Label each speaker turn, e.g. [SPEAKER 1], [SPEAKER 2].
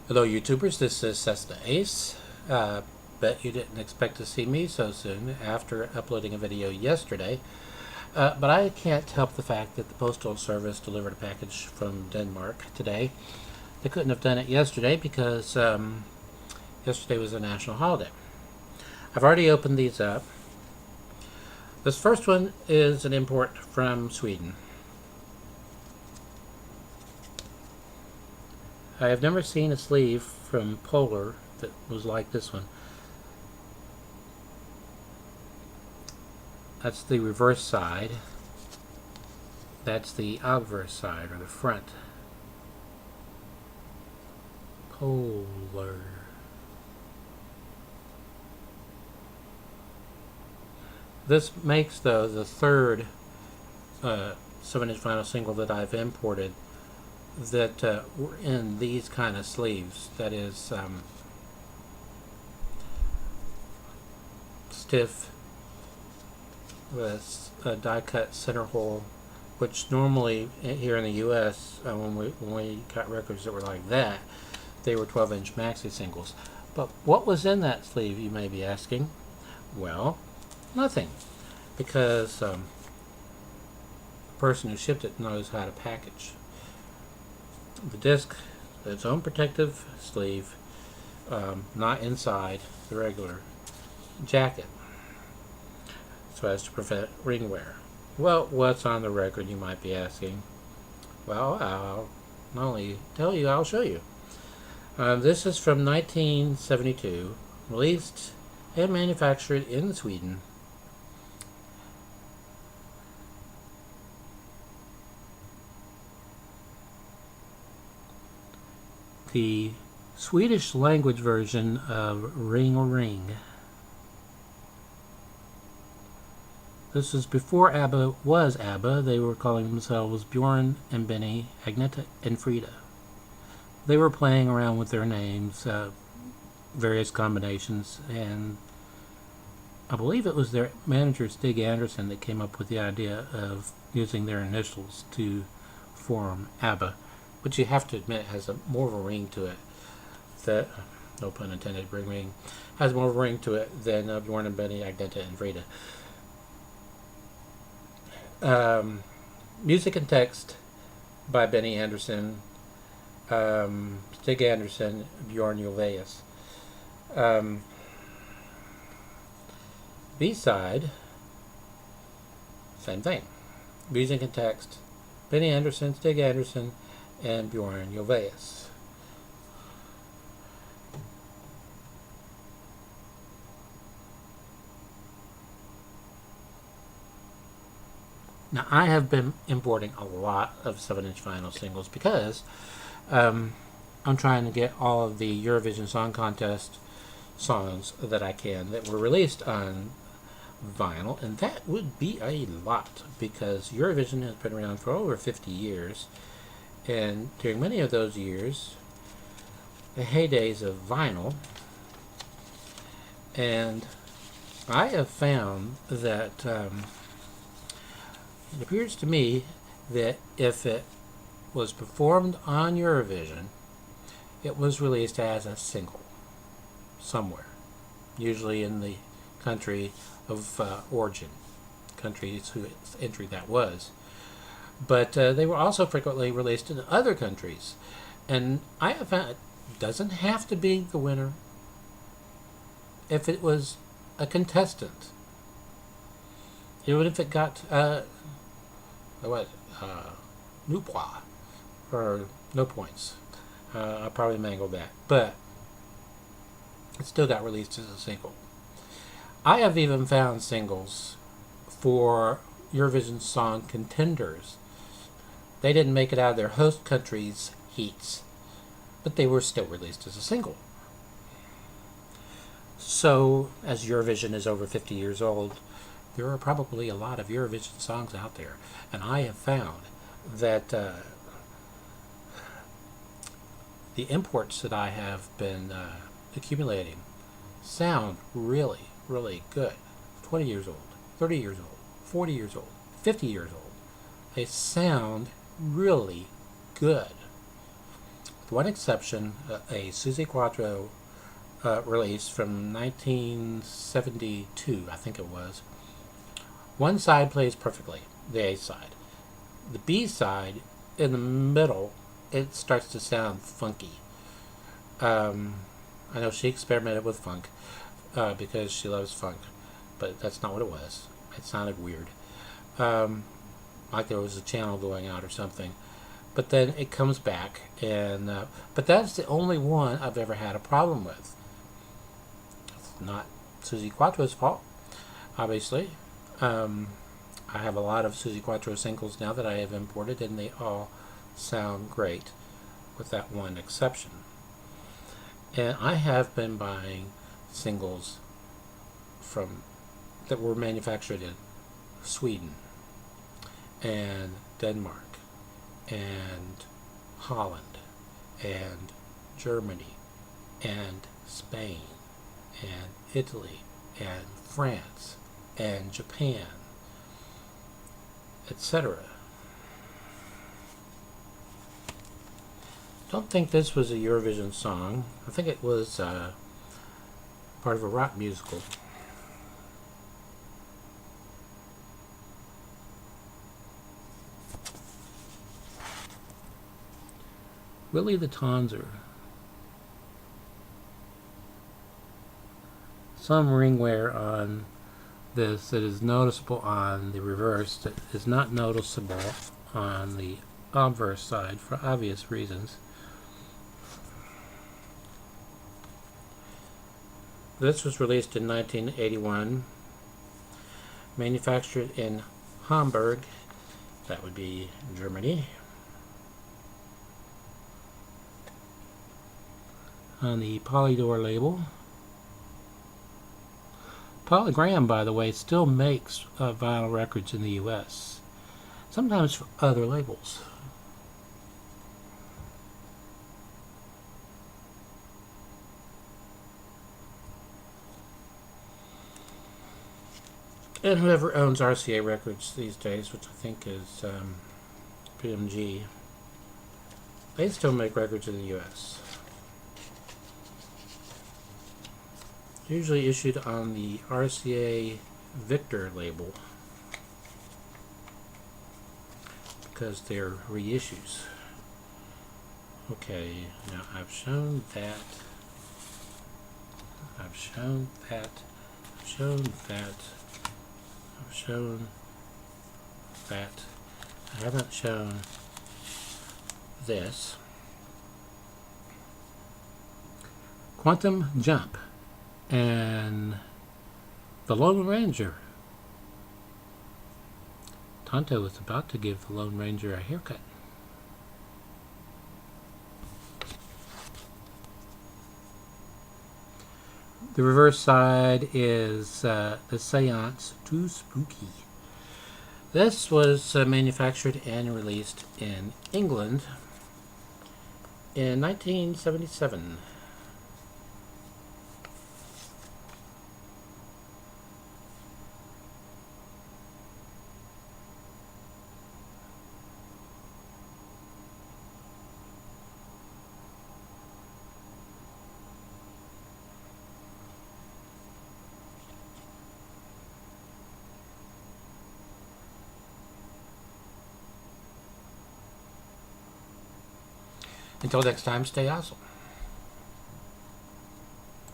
[SPEAKER 1] Hello YouTubers, this is Cessnaace. Bet you didn't expect to see me so soon after uploading a video yesterday. But I can't help the fact that the Postal Service delivered a package from Denmark today. They couldn't have done it yesterday because yesterday was a national holiday. I've already opened these up. This first one is an import from Sweden. I have never seen a sleeve from Polar that was like this one. That's the reverse side. That's the obverse side, or the front. Polar. This makes, though, the third 7-inch vinyl single that I've imported that were in these kind of sleeves. That is stiff with a die-cut center hole, which normally here in the U.S. When we got records that were like that, they were 12-inch maxi singles. But what was in that sleeve, you may be asking? Well, nothing, because the person who shipped it knows how to package. The disc, its own protective sleeve, not inside the regular jacket, so as to prevent ring wear. Well, what's on the record, you might be asking? Well, I'll not only tell you, I'll show you. This is from 1972, released and manufactured in Sweden. The Swedish language version of Ring a Ring. This is before ABBA was ABBA. They were calling themselves Bjorn and Benny, Agneta and Frida. They were playing around with their names, various combinations, and I believe it was their manager Stig Anderson that came up with the idea of using their initials to form ABBA. But you have to admit it has more of a ring to it. That, no pun intended, ring, has more of a ring to it than Bjorn and Benny, Agneta and Frida. Music and text by Benny Andersson, Stig Andersson, Bjorn Ulvaeus. B-side, same thing. Music and text, Benny Andersson, Stig Andersson, and Bjorn Ulvaeus. Now, I have been importing a lot of 7-inch vinyl singles because I'm trying to get all of the Eurovision Song Contest songs that I can that were released on vinyl, and that would be a lot because Eurovision has been around for over 50 years. And during many of those years, the heydays of vinyl, and I have found that it appears to me that if it was performed on Eurovision, it was released as a single somewhere, usually in the country of origin, countries whose entry that was. But they were also frequently released in other countries. And I have found it doesn't have to be the winner if it was a contestant. Even if it got no points, or no points. I probably mangled that. But it still got released as a single. I have even found singles for Eurovision Song Contenders. They didn't make it out of their host country's heats, but they were still released as a single. So, as Eurovision is over 50 years old, there are probably a lot of Eurovision songs out there. And I have found that the imports that I have been accumulating sound really, really good. 20 years old, 30 years old, 40 years old, 50 years old. They sound really good. with one exception, a Suzi Quattro release from 1972, I think it was. One side plays perfectly, the A side. The B side, in the middle, it starts to sound funky. I know she experimented with funk because she loves funk, but that's not what it was. It sounded weird. Like there was a channel going out or something. But then it comes back, and but that's the only one I've ever had a problem with. It's not Suzi Quattro's fault, obviously. I have a lot of Suzi Quattro singles now that I have imported, and they all sound great, with that one exception. And I have been buying singles from that were manufactured in Sweden and Denmark and Holland and Germany and Spain and Italy and France and Japan, etc. Don't think this was a Eurovision song. I think it was part of a rock musical. Willie the Tonser. Some ring wear on this that is noticeable on the reverse that is not noticeable on the obverse side for obvious reasons. This was released in 1981, manufactured in Hamburg, that would be Germany, on the Polydor label. Polygram, by the way, still makes vinyl records in the US, sometimes for other labels. And whoever owns RCA Records these days, which I think is PMG, they still make records in the US. Usually issued on the RCA Victor label because they're reissues. Okay, now I've shown that. I've shown that. I've shown that. I've shown that. I haven't shown this. Quantum Jump and the Lone Ranger. Tonto is about to give the Lone Ranger a haircut. The reverse side is the Seance Too Spooky. This was manufactured and released in England in 1977. Until next time, stay awesome.